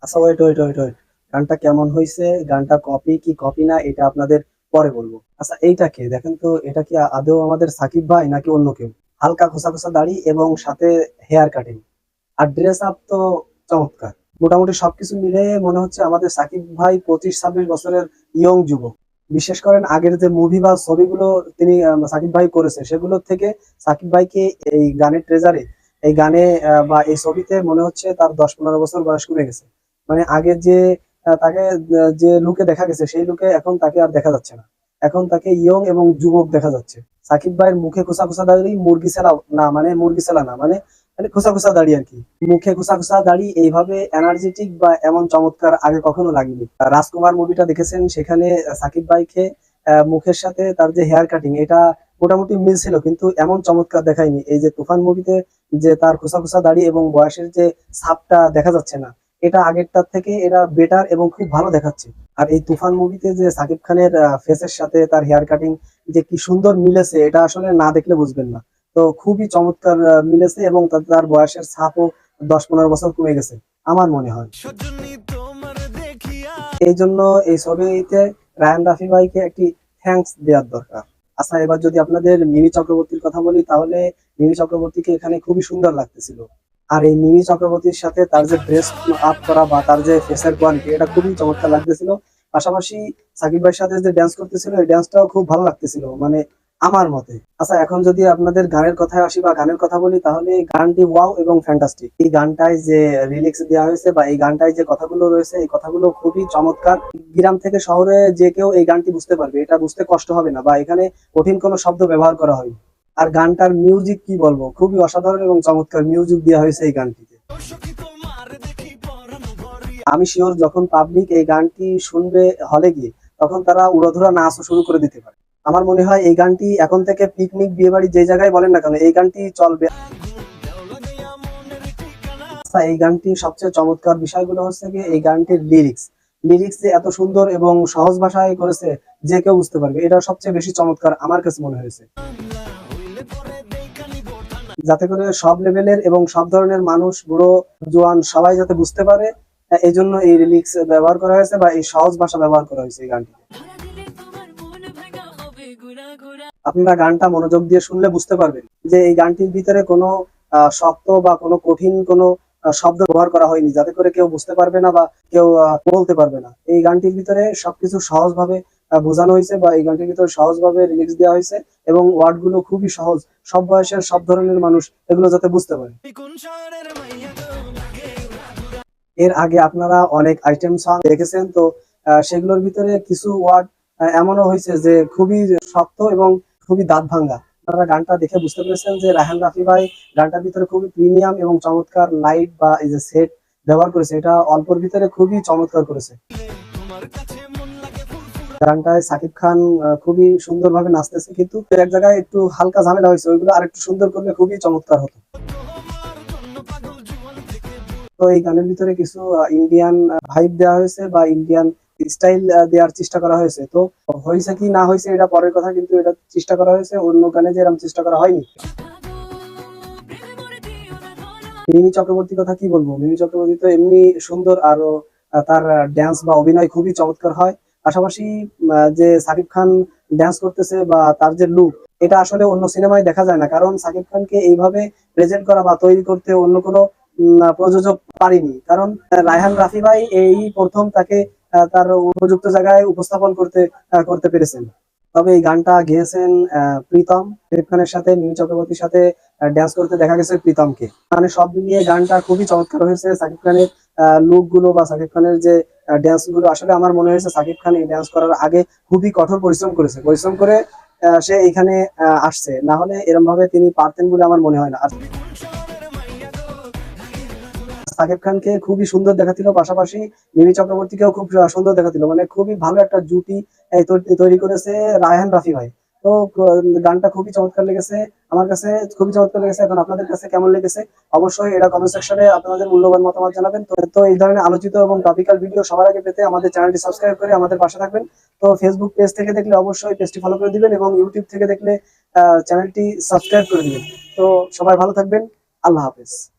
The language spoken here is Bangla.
আচ্ছা, ওয়েট ওয়েট ওয়েট ওয়েট, গানটা কেমন হয়েছে, গানটা কপি কি কপি না এটা আপনাদের পরে বলবো। আচ্ছা, এইটা কে দেখেন তো, এটা কি আদৌ আমাদের সাকিব ভাই নাকি অন্য কেউ? হালকা খোসা খোসা দাড়ি এবং সাথে হেয়ার কাটিং, আর ড্রেস আপ তো চমৎকার। মোটামুটি সবকিছু মিলে মনে হচ্ছে আমাদের সাকিব ভাই 25-26 বছরের ইয়ং যুবক। বিশেষ করেন আগের যে মুভি বা ছবিগুলো তিনি সাকিব ভাই করেছে, সেগুলো থেকে সাকিব ভাইকে এই গানের ট্রেজারে, এই গানে বা এই ছবিতে মনে হচ্ছে তার 10-15 বছর বয়স কমে গেছে। মানে আগে যে তাকে যে লুকে দেখা গেছে, সেই লুকে এখন তাকে আর দেখা যাচ্ছে না। এখন তাকে ইয়ং এবং যুবক দেখা যাচ্ছে। সাকিব ভাইয়ের মুখে খোসা খোসা দাড়ি, মুরগি সেলা না, মানে মুরগি সেলা না, মানে মানে খোসা খোসা দাড়ি আর কি। মুখে খোসা খোসা দাড়ি এইভাবে এনার্জেটিক বা এমন চমৎকার আগে কখনো লাগেনি। রাজকুমার মুভিটা দেখেছেন, সেখানে সাকিব ভাইকে মুখের সাথে তার যে হেয়ার কাটিং, এটা মোটামুটি মিল ছিল, কিন্তু এমন চমৎকার দেখায়নি। এই যে তুফান মুভিতে যে তার খোসা খোসা দাড়ি এবং বয়সের যে ছাপটা দেখা যাচ্ছে না, এটা আগেরটার থেকে এটা বেটার এবং খুব ভালো দেখাচ্ছে। আর এই তুফান মুভিতে যে সাকিব খানের ফেসের সাথে তার হেয়ার কাটিং যে কি সুন্দর মিলেছে, এটা আসলে না দেখলে বুঝবেন না। তো খুবই চমৎকার মিলেছে, এবং তার বয়সের ছাপও 10-15 বছর কমে গেছে আমার মনে হয়। এই জন্য এই ছবিতে রায়ান রাফি ভাইকে একটি থ্যাঙ্কস দেওয়ার দরকার। আচ্ছা, এবার যদি আপনাদের মিমি চক্রবর্তীর কথা বলি, তাহলে মিমি চক্রবর্তীকে এখানে খুবই সুন্দর লাগতেছিল। আর এই মিমি চক্রবর্তীর সাথে তার যে ড্রেস আপ করা বা তার যে ফেসের কোয়ালিটি, এটা খুবই চমৎকার লাগতেছিল। পাশাপাশি সাকিব ভাইয়ের সাথে যে ড্যান্স করতেছিল, এই ড্যান্সটাও খুব ভালো লাগতেছিল মানে আমার মতে। আচ্ছা, এখন যদি আপনাদের গানের কথায় আসি বা গানের কথা বলি, তাহলে এই গানটি ওয়াও এবং ফ্যান্টাস্টিক। এই গানটায় যে লিরিক্স দেওয়া হয়েছে বা এই গানটায় যে কথাগুলো রয়েছে, এই কথাগুলো খুবই চমৎকার। গ্রাম থেকে শহরে যে কেউ এই গানটি বুঝতে পারবে, এটা বুঝতে কষ্ট হবে না, বা এখানে কঠিন কোনো শব্দ ব্যবহার করা হয়নি। আর গানটার মিউজিক কি বলবো, খুবই অসাধারণ এবং চমৎকার মিউজিক দেওয়া হয়েছে এই গানটিতে। আমি শিওর যখন পাবলিক এই গানটি শুনবে হলে গিয়ে, তখন তারা উড়াধুরা নাচও শুরু করে দিতে পারে। আমার মনে হয় এই গানটি এখন থেকে পিকনিক, বিয়ে বাড়ি, যে জায়গায় বলেন না কেন, এই গানটি চলবে। আচ্ছা, এই গানটির সবচেয়ে চমৎকার বিষয়গুলো হচ্ছে কি, এই গানটির লিরিক্স। লিরিক্স যে এত সুন্দর এবং সহজ ভাষায় করেছে, যে কেউ বুঝতে পারবে, এটা সবচেয়ে বেশি চমৎকার আমার কাছে মনে হয়েছে। যাতে করে সব লেভেলের এবং সব ধরনের মানুষ, বুড়ো জোয়ান, সবাই যাতে বুঝতে পারে, এই জন্য এই লিরিক্স ব্যবহার করা হয়েছে বা এই সহজ ভাষা ব্যবহার করা হয়েছে এই গানটিতে। আপনারা গানটা মনোযোগ দিয়ে শুনলে বুঝতে পারবেন যে এই গানটির ভিতরে কোনো শব্দ বা কোনো কঠিন কোনো শব্দ ব্যবহার করা হয়নি, যাতে করে কেউ বুঝতে পারবে না বা কেউ বলতে পারবে না। এই গানটির ভিতরে সবকিছু সহজভাবে বোঝানো হয়েছে, বা এই গানটির ভিতরে সহজভাবে লিরিক্স দেওয়া হয়েছে, এবং ওয়ার্ড গুলো খুবই সহজ, সব বয়সের সব ধরনের মানুষ এগুলো যাতে বুঝতে পারে। এর আগে আপনারা অনেক আইটেম সং দেখেছেন, তো সেগুলোর ভিতরে কিছু ওয়ার্ড এমনও হয়েছে যে খুবই শক্ত এবং খুবই দাঁত ভাঙ্গা। আপনারা গানটা দেখে বুঝতে পেরেছেন যে রায়হান রাফি ভাই গানটার ভিতরে খুবই প্রিমিয়াম এবং চমৎকার লাইট বা এই যে সেট ব্যবহার করেছে, এটা অল্পর ভিতরে খুবই চমৎকার করেছে। গানটায় সাকিব খান খুবই সুন্দরভাবে নাচতেছে, কিন্তু এক জায়গায় একটু হালকা ঝামেলা হয়েছে, ওইগুলো আরেকটু সুন্দর করলে খুবই চমৎকার হতো। তো এই গানের ভিতরে কিছু ইন্ডিয়ান ভাইব দেওয়া হয়েছে বা ইন্ডিয়ান স্টাইল দেওয়ার চেষ্টা করা হয়েছে। তো হয়েছে কি না হয়েছে এটা পরের কথা, কিন্তু এটা চেষ্টা করা হয়েছে, অন্য গানে যে এরকম চেষ্টা করা হয়নি। মিমি চক্রবর্তীর কথা কি বলবো, মিমি চক্রবর্তী তো এমনি সুন্দর, আরো তার ড্যান্স বা অভিনয় খুবই চমৎকার হয়। পাশাপাশি যে সাকিব খান ড্যান্স করতেছে বা তার যে লুক, এটা আসলে অন্য সিনেমায় দেখা যায় না, কারণ সাকিব খানকে এইভাবে প্রেজেন্ট করা বা তৈরি করতে অন্য কোনো প্রযোজক পারিনি। কারণ রায়হান রাফি ভাই এই প্রথম তাকে তার উপযুক্ত জায়গায় উপস্থাপন করতে করতে পেরেছেন। তবে এই গানটা গেয়েছেন প্রীতম। শাকিব খানের সাথে মিমি চক্রবর্তীর সাথে ড্যান্স করতে দেখা গেছে প্রীতমকে। মানে সব মিলিয়ে গানটা খুবই চমৎকার হয়েছে। সাকিব খানের লুক গুলো বা সাকিব খানের যে ড্যান্স গুলো, আসলে আমার মনে হয়েছে সাকিব খান এই ড্যান্স করার আগে খুবই কঠোর পরিশ্রম করেছে, পরিশ্রম করে সে এখানে আসছে, না হলে এরকম ভাবে তিনি পারতেন বলে আমার মনে হয় না। আর সাকিব খানকে খুবই সুন্দর দেখাচ্ছিল, পাশাপাশি মিমি চক্রবর্তীকেও খুব সুন্দর দেখাচ্ছিল, মানে খুবই ভালো একটা জুটি তৈরি করেছে রায়হান রাফি ভাই। তো গানটা খুবই চমৎকার লেগেছে, আমার কাছে খুবই চমৎকার লেগেছে। এখন আপনাদের কাছে কেমন লেগেছে অবশ্যই এটা কমেন্ট সেকশনে আপনাদের মূল্যবান মতামত জানাবেন। তো এই ধরনের আলোচিত এবং টপিক্যাল ভিডিও সবার আগে পেতে আমাদের চ্যানেলটি সাবস্ক্রাইব করে আমাদের পাশে থাকবেন। তো ফেসবুক পেজ থেকে দেখলে অবশ্যই পেজটি ফলো করে দিবেন, এবং ইউটিউব থেকে দেখলে চ্যানেলটি সাবস্ক্রাইব করে দিবেন। তো সবাই ভালো থাকবেন, আল্লাহ হাফেজ।